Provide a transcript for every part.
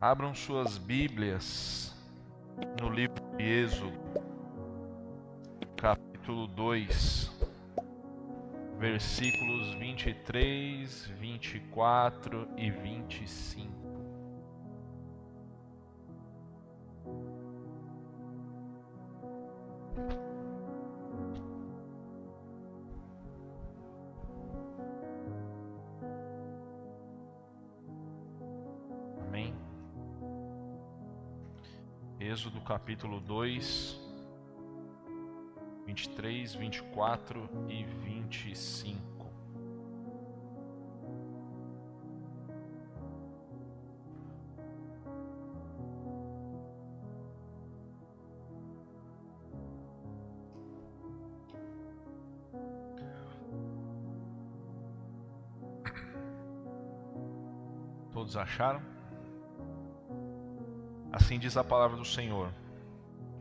Abram suas Bíblias no livro de Êxodo, capítulo 2, versículos 23, 24 e 25. Amém? Êxodo capítulo 2, 23, 24 e 25. Todos acharam? Assim diz a palavra do Senhor.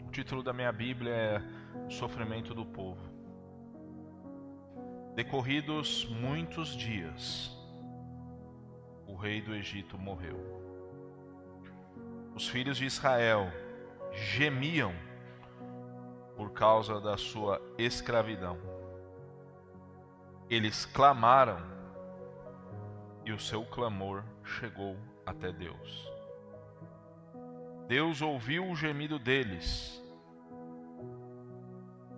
O título da minha Bíblia é O Sofrimento do Povo. Decorridos muitos dias, o rei do Egito morreu. Os filhos de Israel gemiam por causa da sua escravidão. Eles clamaram e o seu clamor chegou até Deus. Deus ouviu o gemido deles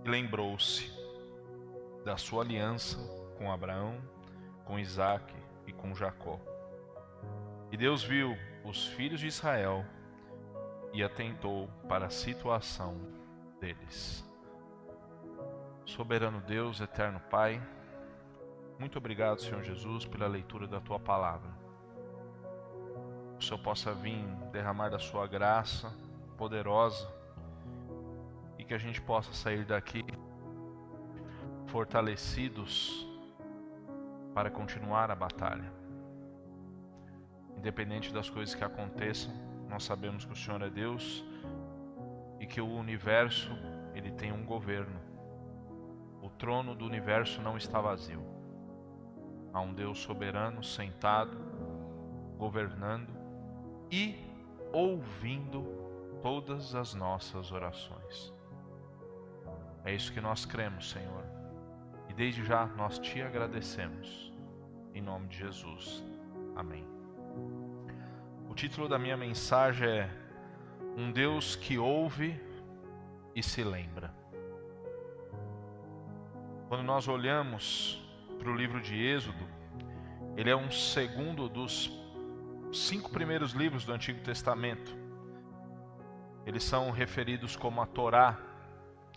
e lembrou-se da sua aliança com Abraão, com Isaque e com Jacó. E Deus viu os filhos de Israel e atentou para a situação deles. Soberano Deus, eterno Pai, muito obrigado, Senhor Jesus, pela leitura da Tua Palavra. Que o Senhor possa vir derramar da Sua graça poderosa e que a gente possa sair daqui fortalecidos para continuar a batalha. Independente das coisas que aconteçam, nós sabemos que o Senhor é Deus e que o universo, ele tem um governo. O trono do universo não está vazio. Há um Deus soberano, sentado, governando e ouvindo todas as nossas orações. É isso que nós cremos, Senhor. E desde já nós te agradecemos. Em nome de Jesus. Amém. O título da minha mensagem é Um Deus que ouve e se lembra. Quando nós olhamos para o livro de Êxodo, ele é um segundo dos 5 primeiros livros do Antigo Testamento. Eles são referidos como a Torá.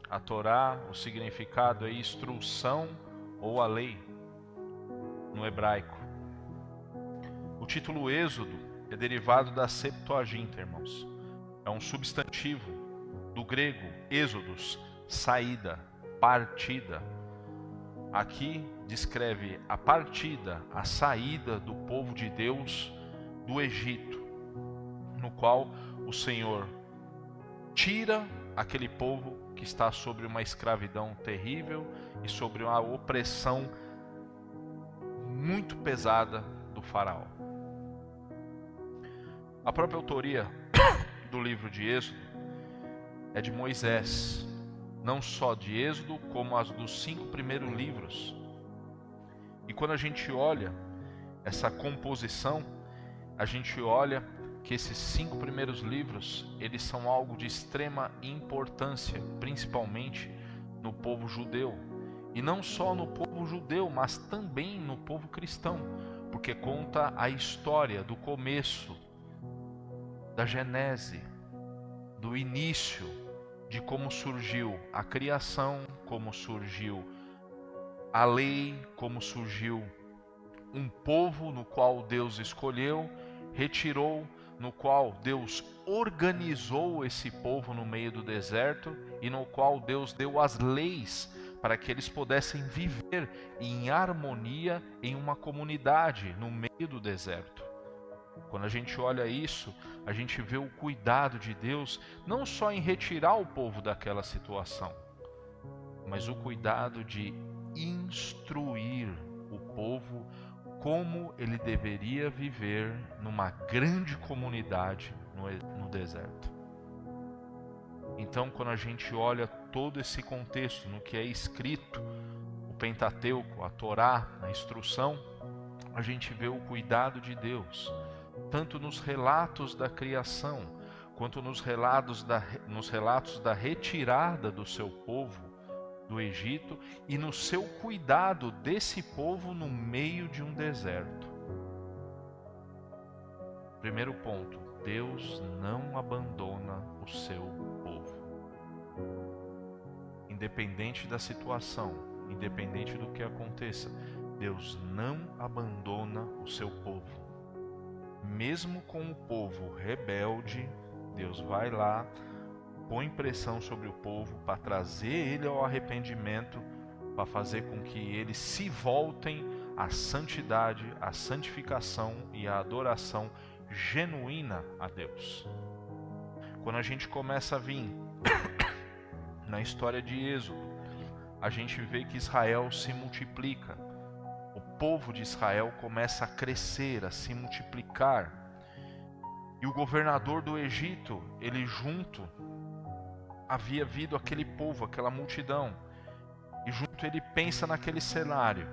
A Torá, o significado é instrução ou a lei, no hebraico. O título Êxodo é derivado da Septuaginta, irmãos. É um substantivo do grego êxodos, saída, partida. Aqui descreve a partida, a saída do povo de Deus do Egito, no qual o Senhor tira aquele povo que está sobre uma escravidão terrível e sobre uma opressão muito pesada do faraó. A própria autoria do livro de Êxodo é de Moisés, não só de Êxodo, como as dos 5 primeiros livros. E quando a gente olha essa composição, a gente olha que esses 5 primeiros livros, eles são algo de extrema importância, principalmente no povo judeu. E não só no povo judeu, mas também no povo cristão, porque conta a história do começo, da genese, do início, de como surgiu a criação, como surgiu a lei, como surgiu um povo no qual Deus escolheu, retirou, no qual Deus organizou esse povo no meio do deserto e no qual Deus deu as leis para que eles pudessem viver em harmonia em uma comunidade no meio do deserto. Quando a gente olha isso, a gente vê o cuidado de Deus não só em retirar o povo daquela situação, mas o cuidado de instruir o povo como ele deveria viver numa grande comunidade no deserto. Então, quando a gente olha todo esse contexto, no que é escrito, o Pentateuco, a Torá, a instrução, a gente vê o cuidado de Deus, tanto nos relatos da criação, quanto nos relatos da retirada do seu povo do Egito e no seu cuidado desse povo no meio de um deserto. Primeiro ponto, Deus não abandona o seu povo. Independente da situação, independente do que aconteça, Deus não abandona o seu povo. Mesmo com o povo rebelde, Deus vai lá, põe pressão sobre o povo para trazer ele ao arrependimento, para fazer com que eles se voltem à santidade, à santificação e à adoração genuína a Deus. Quando a gente começa a vir na história de Êxodo, a gente vê que Israel se multiplica. O povo de Israel começa a crescer, a se multiplicar. E o governador do Egito, ele junto, havia vindo aquele povo, aquela multidão. E junto ele pensa naquele cenário.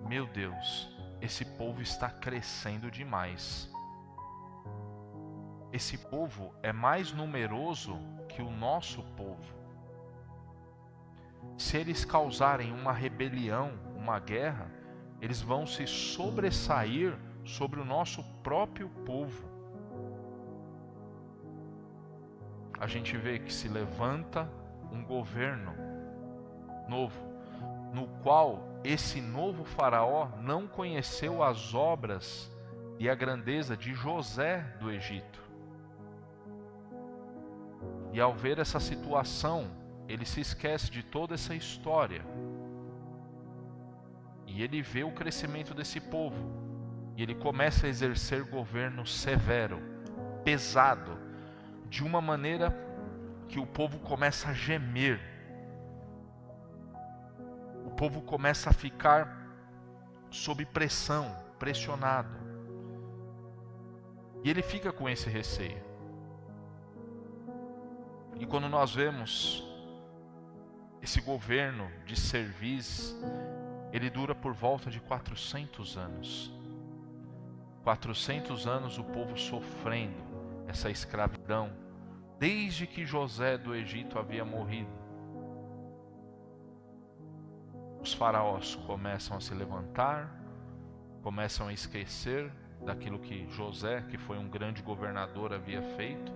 Meu Deus, esse povo está crescendo demais. Esse povo é mais numeroso que o nosso povo. Se eles causarem uma rebelião, uma guerra, eles vão se sobressair sobre o nosso próprio povo. A gente vê que se levanta um governo novo, no qual esse novo faraó não conheceu as obras e a grandeza de José do Egito. E ao ver essa situação, ele se esquece de toda essa história. E ele vê o crescimento desse povo. E ele começa a exercer governo severo, pesado, de uma maneira que o povo começa a gemer. O povo começa a ficar sob pressão, pressionado. E ele fica com esse receio. E quando nós vemos esse governo de cerviz, ele dura por volta de 400 anos. 400 anos o povo sofrendo essa escravidão, desde que José do Egito havia morrido. Os faraós começam a se levantar, começam a esquecer daquilo que José, que foi um grande governador, havia feito,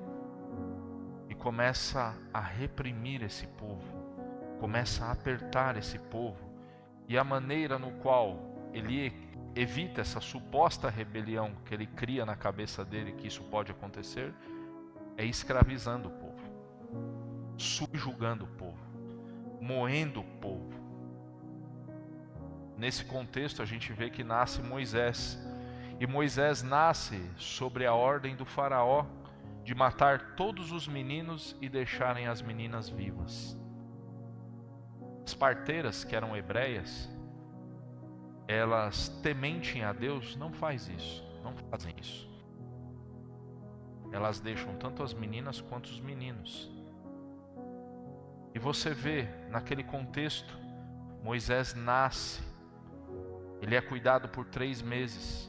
e começa a reprimir esse povo, começa a apertar esse povo, e a maneira no qual ele evita essa suposta rebelião que ele cria na cabeça dele, que isso pode acontecer, é escravizando o povo, subjugando o povo, moendo o povo. Nesse contexto a gente vê que nasce Moisés, e Moisés nasce sobre a ordem do faraó de matar todos os meninos e deixarem as meninas vivas. As parteiras, que eram hebreias, elas, temente a Deus, não fazem isso. Elas deixam tanto as meninas quanto os meninos. E você vê, naquele contexto, Moisés nasce, ele é cuidado por 3 meses,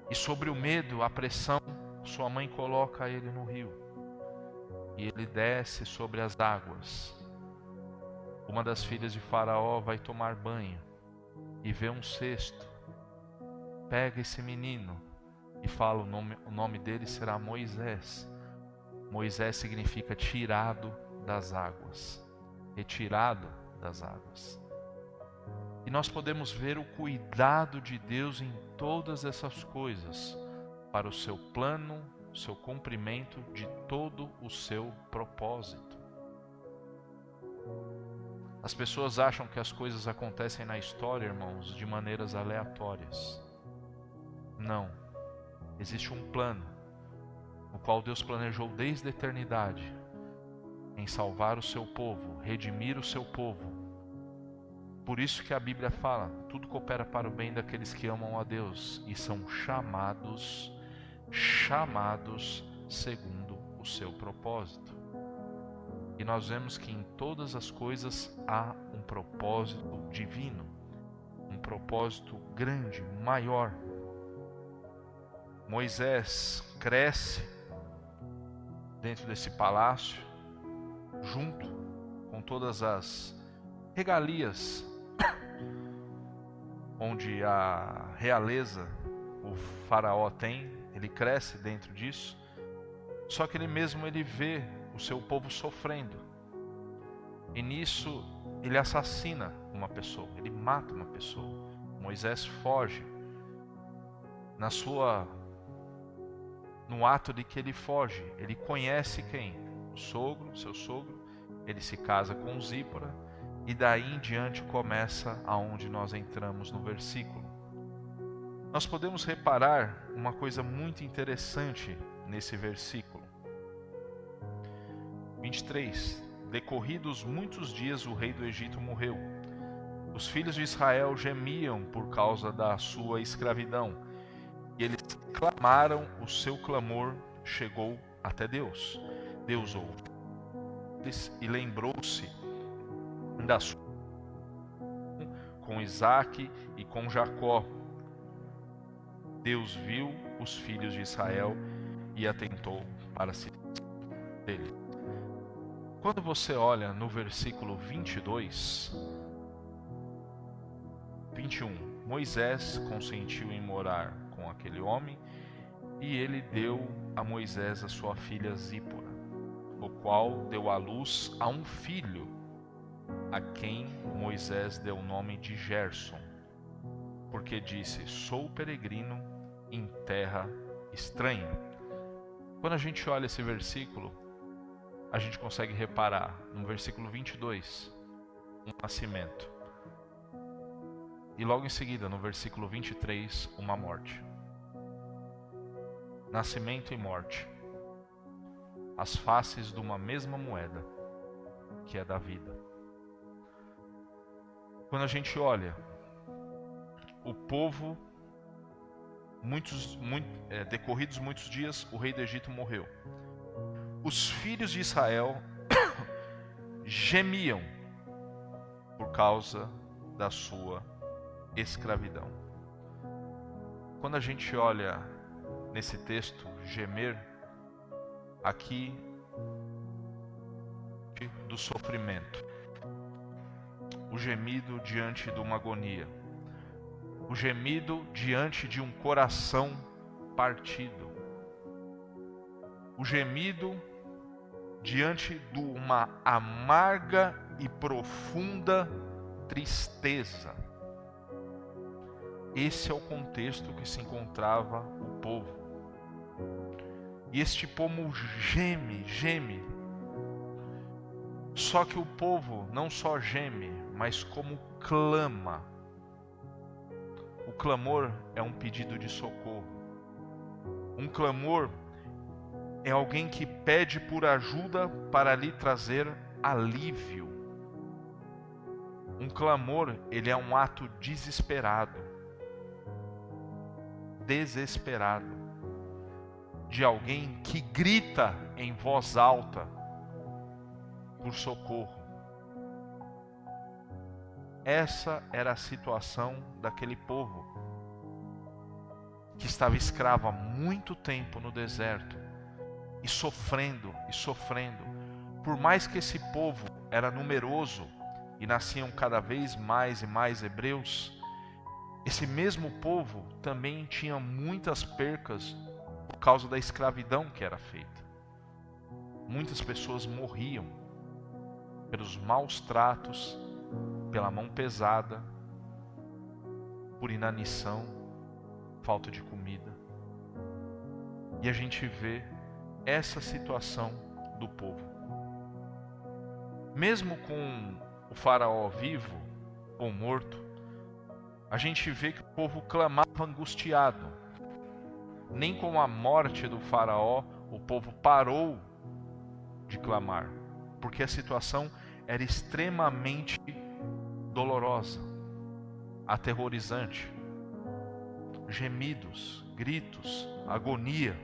e sobre o medo, a pressão, sua mãe coloca ele no rio, e ele desce sobre as águas. Uma das filhas de Faraó vai tomar banho, e vê um cesto, pega esse menino, e fala o nome dele será Moisés. Moisés significa tirado das águas, retirado das águas. E nós podemos ver o cuidado de Deus em todas essas coisas, para o seu plano, o seu cumprimento de todo o seu propósito. As pessoas acham que as coisas acontecem na história, irmãos, de maneiras aleatórias. Não. Existe um plano, no qual Deus planejou desde a eternidade, em salvar o seu povo, redimir o seu povo, Por isso que a Bíblia fala, tudo coopera para o bem daqueles que amam a Deus e são chamados segundo o seu propósito. E nós vemos que em todas as coisas há um propósito divino, um propósito grande, maior. Moisés cresce dentro desse palácio, junto com todas as regalias onde a realeza, o faraó tem, ele cresce dentro disso. Só que ele vê o seu povo sofrendo. E nisso ele assassina uma pessoa, ele mata uma pessoa. Moisés foge. No ato de que ele foge, ele conhece quem? O sogro, seu sogro. Ele se casa com Zípora. E daí em diante começa aonde nós entramos no versículo. Nós podemos reparar uma coisa muito interessante nesse versículo. 23. Decorridos muitos dias o rei do Egito morreu. Os filhos de Israel gemiam por causa da sua escravidão. E eles clamaram, o seu clamor chegou até Deus. Deus ouviu e lembrou-se da sua com Isaque e com Jacó. Deus viu os filhos de Israel e atentou para si dele. Quando você olha no versículo 22, 21, Moisés consentiu em morar com aquele homem e ele deu a Moisés a sua filha Zípora, o qual deu à luz a um filho, a quem Moisés deu o nome de Gerson, porque disse: sou peregrino em terra estranha. Quando a gente olha esse versículo, a gente consegue reparar no versículo 22 um nascimento, e logo em seguida no versículo 23 uma morte. Nascimento e morte, as faces de uma mesma moeda, que é da vida. Quando a gente olha o povo, decorridos muitos dias, o rei do Egito morreu. Os filhos de Israel gemiam por causa da sua escravidão. Quando a gente olha nesse texto, gemer, aqui do sofrimento, o gemido diante de uma agonia, o gemido diante de um coração partido, o gemido diante de uma amarga e profunda tristeza. Esse é o contexto que se encontrava o povo. E este povo geme. Só que o povo não só geme, mas como clama. O clamor é um pedido de socorro. Um clamor é alguém que pede por ajuda para lhe trazer alívio. Um clamor, ele é um ato desesperado, de alguém que grita em voz alta por socorro. Essa era a situação daquele povo que estava escravo há muito tempo no deserto e sofrendo. Por mais que esse povo era numeroso e nasciam cada vez mais e mais hebreus, esse mesmo povo também tinha muitas percas por causa da escravidão que era feita. Muitas pessoas morriam pelos maus tratos, pela mão pesada, por inanição, falta de comida. E a gente vê essa situação do povo. Mesmo com o faraó vivo ou morto, a gente vê que o povo clamava angustiado. Nem com a morte do faraó o povo parou de clamar, porque a situação era extremamente dolorosa, aterrorizante, gemidos, gritos, agonia.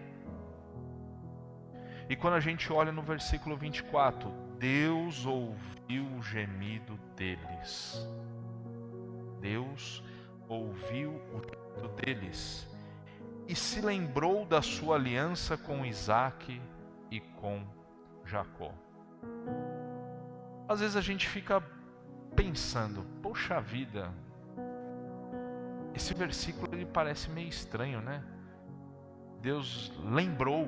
E quando a gente olha no versículo 24, Deus ouviu o gemido deles. Deus ouviu o gemido deles e se lembrou da sua aliança com Isaque e com Jacó. Às vezes a gente fica pensando, poxa vida, esse versículo ele parece meio estranho, né? Deus lembrou.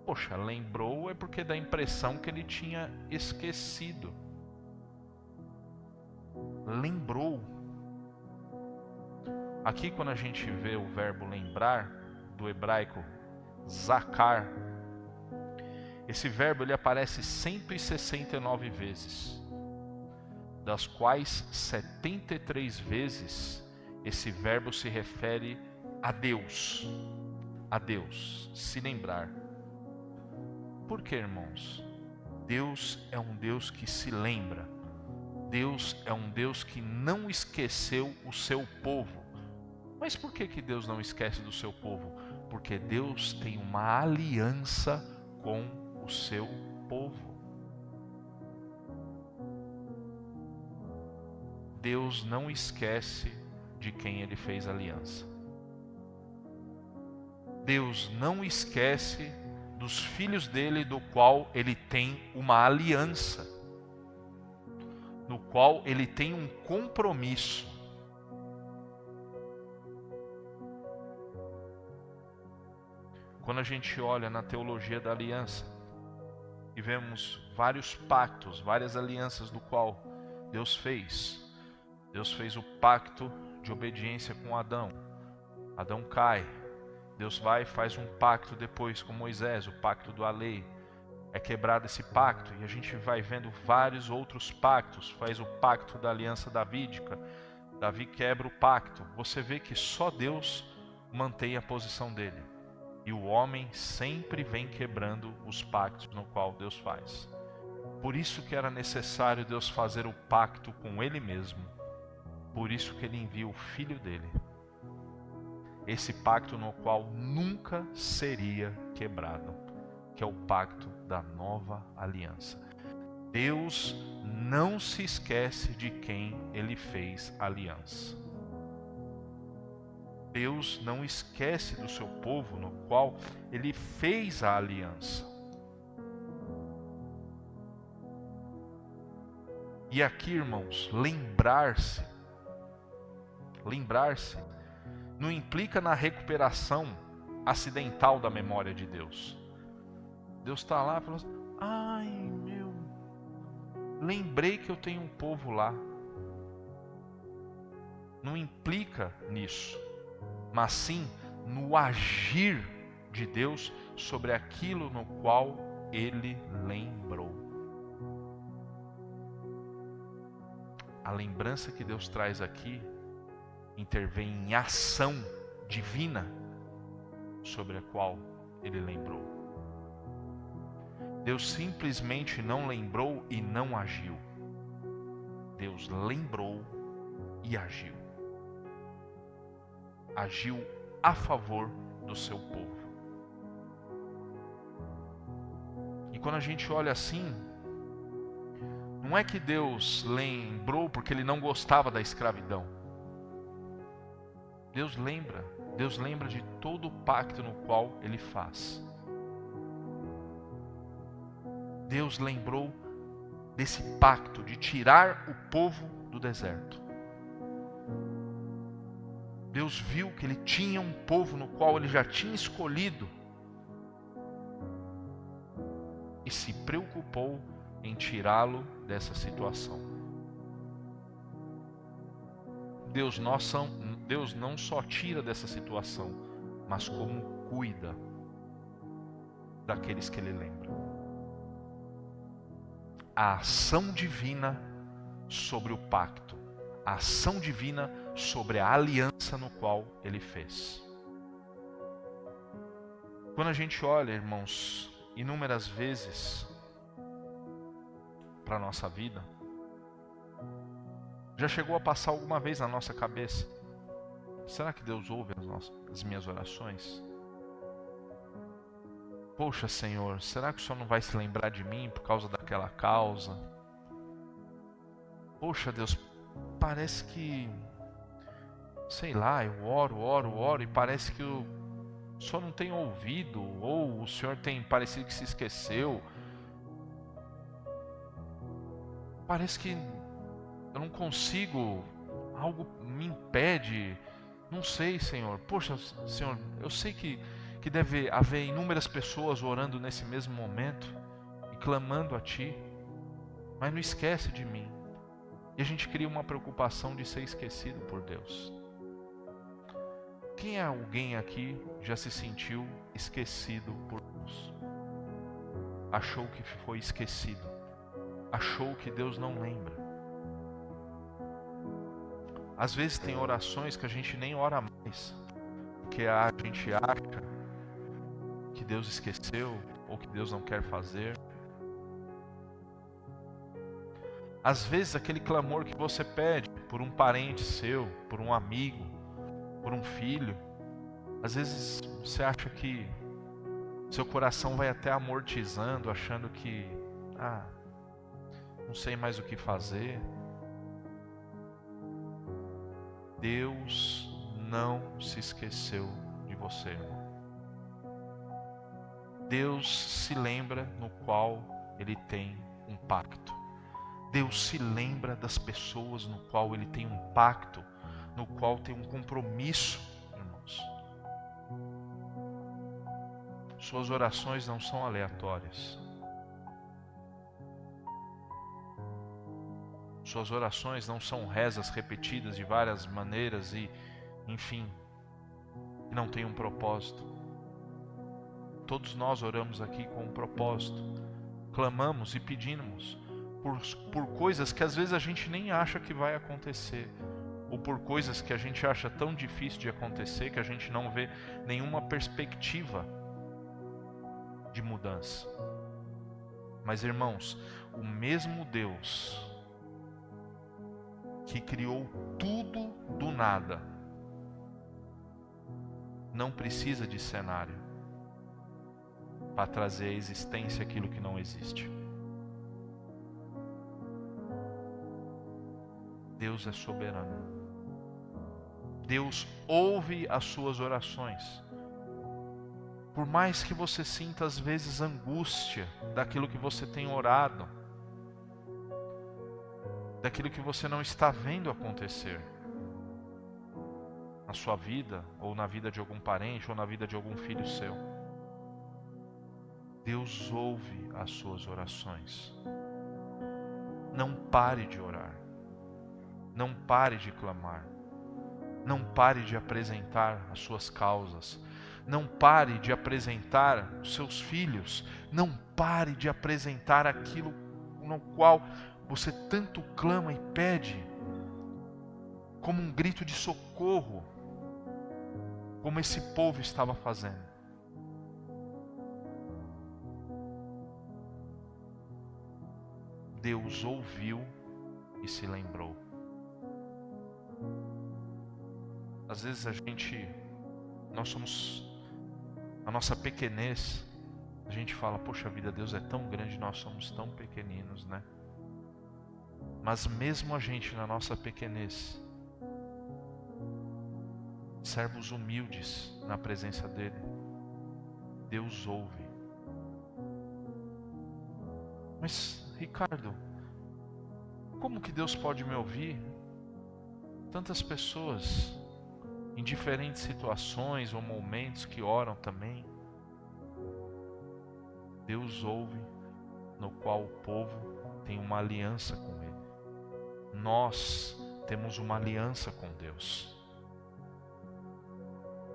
Poxa, lembrou é porque dá a impressão que ele tinha esquecido. Lembrou. Aqui quando a gente vê o verbo lembrar, do hebraico zakar, esse verbo ele aparece 169 vezes, das quais 73 vezes esse verbo se refere a Deus. A Deus, se lembrar. Por quê, irmãos? Deus é um Deus que se lembra. Deus é um Deus que não esqueceu o seu povo. Mas por que Deus não esquece do seu povo? Porque Deus tem uma aliança com o seu povo. Deus não esquece de quem Ele fez aliança. Deus não esquece dos filhos dele, do qual Ele tem uma aliança, no qual Ele tem um compromisso. Quando a gente olha na teologia da aliança e vemos vários pactos, várias alianças do qual Deus fez. Deus fez o pacto de obediência com Adão. Adão cai. Deus vai e faz um pacto depois com Moisés, o pacto da lei. É quebrado esse pacto e a gente vai vendo vários outros pactos. Faz o pacto da aliança davídica. Davi quebra o pacto. Você vê que só Deus mantém a posição dele. E o homem sempre vem quebrando os pactos no qual Deus faz. Por isso que era necessário Deus fazer o pacto com Ele mesmo. Por isso que Ele envia o Filho dele. Esse pacto no qual nunca seria quebrado, que é o pacto da nova aliança. Deus não se esquece de quem Ele fez aliança. Deus não esquece do seu povo no qual Ele fez a aliança. E aqui, irmãos, lembrar-se não implica na recuperação acidental da memória de Deus. Deus está lá e fala assim, ai meu, lembrei que eu tenho um povo lá. Não implica nisso, mas sim no agir de Deus sobre aquilo no qual Ele lembrou. A lembrança que Deus traz aqui intervém em ação divina sobre a qual Ele lembrou. Deus simplesmente não lembrou e não agiu. Deus lembrou e agiu. Agiu a favor do seu povo. E quando a gente olha assim, não é que Deus lembrou porque Ele não gostava da escravidão. Deus lembra de todo o pacto no qual Ele faz. Deus lembrou desse pacto de tirar o povo do deserto. Deus viu que Ele tinha um povo no qual Ele já tinha escolhido e se preocupou em tirá-lo dessa situação. Deus não só tira dessa situação, mas como cuida daqueles que Ele lembra. A ação divina sobre o pacto, a ação divina sobre a aliança no qual Ele fez. Quando a gente olha, irmãos, inúmeras vezes para a nossa vida, Já chegou a passar alguma vez na nossa cabeça? Será que Deus ouve as minhas orações? Poxa, Senhor, será que o Senhor não vai se lembrar de mim por causa daquela causa? Poxa, Deus, parece que, sei lá, eu oro e parece que o Senhor não tem ouvido, ou o Senhor tem parecido que se esqueceu. Parece que eu não consigo, algo me impede. Não sei, Senhor. Poxa, Senhor, eu sei que deve haver inúmeras pessoas orando nesse mesmo momento e clamando a Ti, mas não esquece de mim. E a gente cria uma preocupação de ser esquecido por Deus. Quem é alguém aqui já se sentiu esquecido por Deus? Achou que foi esquecido? Achou que Deus não lembra? Às vezes tem orações que a gente nem ora mais, porque a gente acha que Deus esqueceu ou que Deus não quer fazer. Às vezes aquele clamor que você pede por um parente seu, por um amigo, por um filho, às vezes você acha que seu coração vai até amortizando, achando que, não sei mais o que fazer. Deus não se esqueceu de você, irmão. Deus se lembra no qual Ele tem um pacto. Deus se lembra das pessoas no qual Ele tem um pacto, no qual tem um compromisso, irmãos. Suas orações não são aleatórias. Suas orações não são rezas repetidas de várias maneiras e, enfim, não tem um propósito. Todos nós oramos aqui com um propósito. Clamamos e pedimos por coisas que às vezes a gente nem acha que vai acontecer, ou por coisas que a gente acha tão difícil de acontecer que a gente não vê nenhuma perspectiva de mudança. Mas, irmãos, o mesmo Deus que criou tudo do nada não precisa de cenário para trazer à existência aquilo que não existe. Deus é soberano. Deus ouve as suas orações. Por mais que você sinta às vezes angústia daquilo que você tem orado, daquilo que você não está vendo acontecer na sua vida, ou na vida de algum parente, ou na vida de algum filho seu, Deus ouve as suas orações. Não pare de orar. Não pare de clamar. Não pare de apresentar as suas causas. Não pare de apresentar os seus filhos. Não pare de apresentar aquilo no qual você tanto clama e pede, como um grito de socorro, como esse povo estava fazendo. Deus ouviu e se lembrou. Às vezes nós somos, a nossa pequenez, a gente fala, poxa vida, Deus é tão grande, nós somos tão pequeninos, né? Mas mesmo a gente na nossa pequenez, servos humildes na presença dEle, Deus ouve. Mas, Ricardo, como que Deus pode me ouvir? Tantas pessoas em diferentes situações ou momentos que oram também. Deus ouve, no qual o povo tem uma aliança com Ele. Nós temos uma aliança com Deus.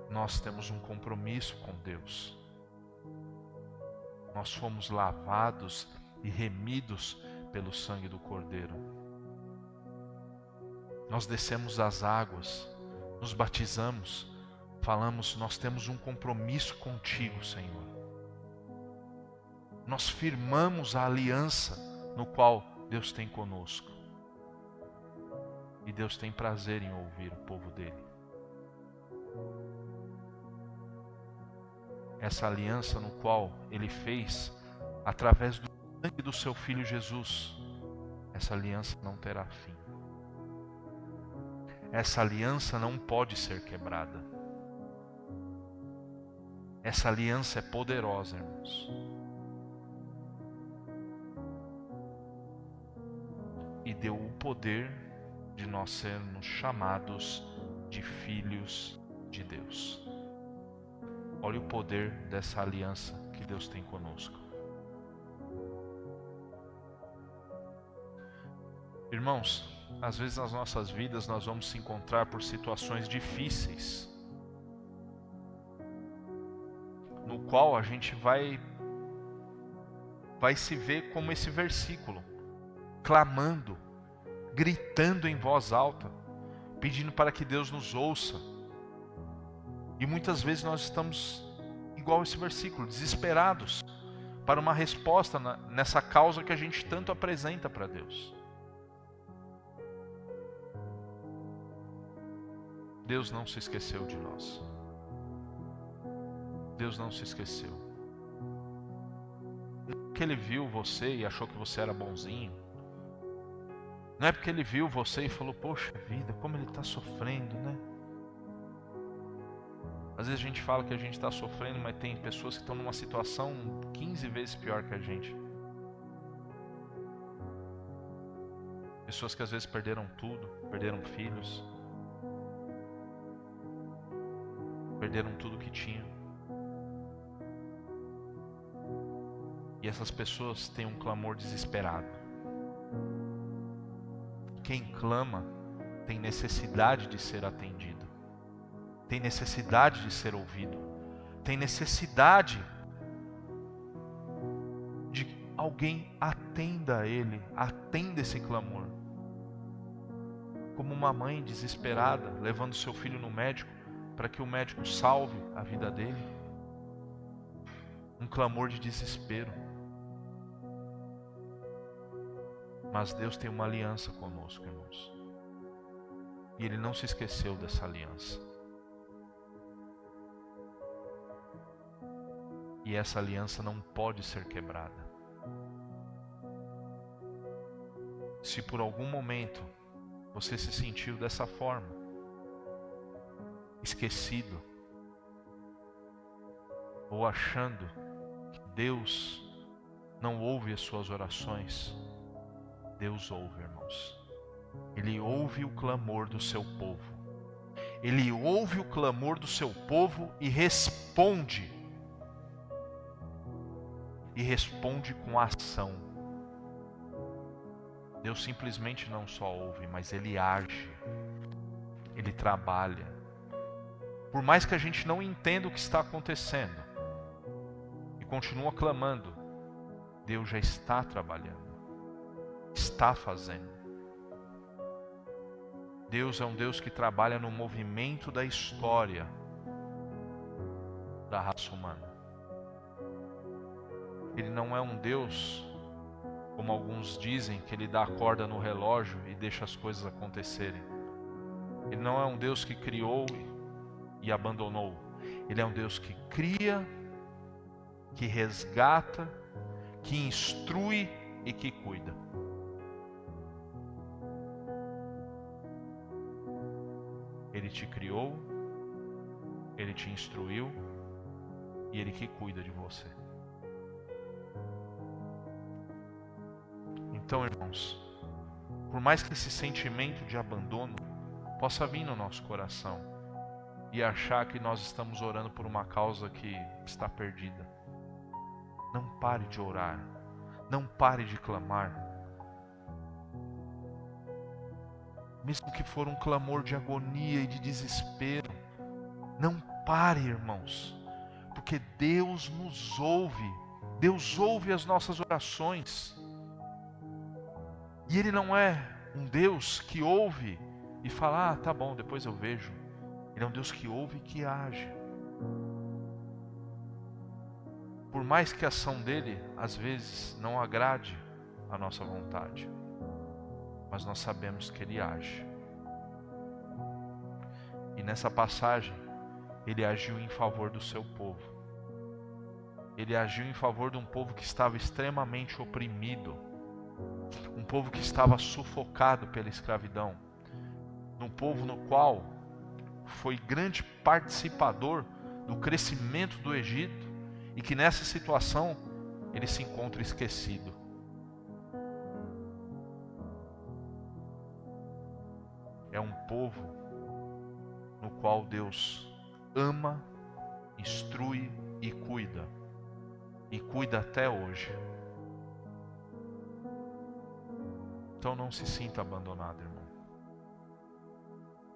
Nós temos um compromisso com Deus. Nós fomos lavados e remidos pelo sangue do Cordeiro. Nós descemos as águas, nos batizamos, falamos, nós temos um compromisso contigo, Senhor. Nós firmamos a aliança no qual Deus tem conosco. E Deus tem prazer em ouvir o povo dele. Essa aliança no qual ele fez através do sangue do seu Filho Jesus, essa aliança não terá fim. Essa aliança não pode ser quebrada. Essa aliança é poderosa, irmãos. E deu o poder de nós sermos chamados de filhos de Deus. Olha o poder dessa aliança que Deus tem conosco. Irmãos, às vezes nas nossas vidas nós vamos se encontrar por situações difíceis, no qual a gente vai se ver como esse versículo, clamando, gritando em voz alta, pedindo para que Deus nos ouça. E muitas vezes nós estamos igual esse versículo, desesperados para uma resposta nessa causa que a gente tanto apresenta para Deus. Deus não se esqueceu de nós. Deus não se esqueceu. Não é porque Ele viu você e achou que você era bonzinho. Não é porque Ele viu você e falou, poxa vida, como ele está sofrendo, né? Às vezes a gente fala que a gente está sofrendo, mas tem pessoas que estão numa situação 15 vezes pior que a gente. Pessoas que às vezes perderam tudo, perderam filhos, perderam tudo que tinham. E essas pessoas têm um clamor desesperado. Quem clama tem necessidade de ser atendido, tem necessidade de ser ouvido, tem necessidade de alguém atenda a ele, atenda esse clamor. Como uma mãe desesperada levando seu filho no médico para que o médico salve a vida dele. Um clamor de desespero. Mas Deus tem uma aliança conosco, irmãos. E Ele não se esqueceu dessa aliança. E essa aliança não pode ser quebrada. Se por algum momento você se sentiu dessa forma, esquecido, ou achando que Deus não ouve as suas orações, Deus ouve, irmãos. Ele ouve o clamor do seu povo. Ele ouve o clamor do seu povo e responde. E responde com ação. Deus simplesmente não só ouve, mas Ele age. Ele trabalha. Por mais que a gente não entenda o que está acontecendo e continua clamando, Deus já está trabalhando. Está fazendo. Deus é um Deus que trabalha no movimento da história da raça humana. Ele não é um Deus, como alguns dizem, que Ele dá a corda no relógio e deixa as coisas acontecerem. Ele não é um Deus que criou e abandonou. Ele é um Deus que cria, que resgata, que instrui e que cuida. Ele te criou, Ele te instruiu e Ele que cuida de você. Então, irmãos, por mais que esse sentimento de abandono possa vir no nosso coração e achar que nós estamos orando por uma causa que está perdida, não pare de orar, não pare de clamar. Mesmo que for um clamor de agonia e de desespero, não pare, irmãos, porque Deus nos ouve. Deus ouve as nossas orações. E Ele não é um Deus que ouve e fala, tá bom, depois eu vejo. Ele é um Deus que ouve e que age. Por mais que a ação dele, às vezes, não agrade a nossa vontade, mas nós sabemos que Ele age. nessa passagem, ele agiu em favor do seu povo. Ele agiu em favor de um povo que estava extremamente oprimido, um povo que estava sufocado pela escravidão, um povo no qual foi grande participador do crescimento do Egito e que nessa situação ele se encontra esquecido. É um povo no qual Deus ama, instrui e cuida até hoje. Então não se sinta abandonado, irmão.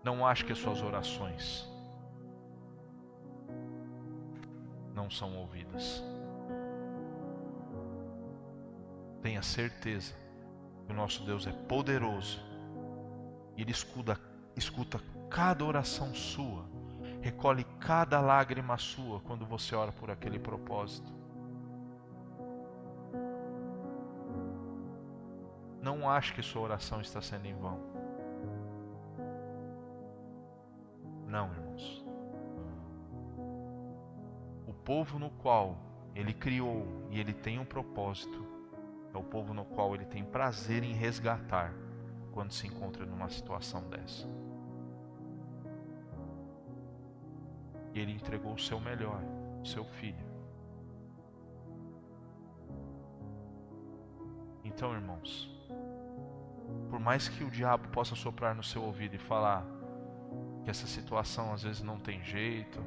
Não ache que as suas orações não são ouvidas. Tenha certeza que o nosso Deus é poderoso e Ele escuta cada oração sua, recolhe cada lágrima sua quando você ora por aquele propósito. Não ache que sua oração está sendo em vão. Não, irmãos. O povo no qual Ele criou e Ele tem um propósito é o povo no qual Ele tem prazer em resgatar quando se encontra numa situação dessa. E Ele entregou o seu melhor, o seu filho. Então, irmãos, por mais que o diabo possa soprar no seu ouvido e falar que essa situação às vezes não tem jeito,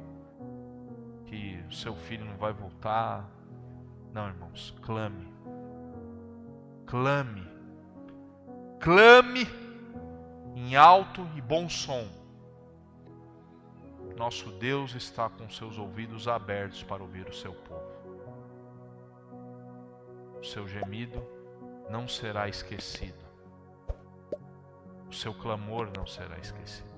que o seu filho não vai voltar, não, irmãos, clame, clame, clame em alto e bom som. Nosso Deus está com seus ouvidos abertos para ouvir o seu povo. O seu gemido não será esquecido. O seu clamor não será esquecido.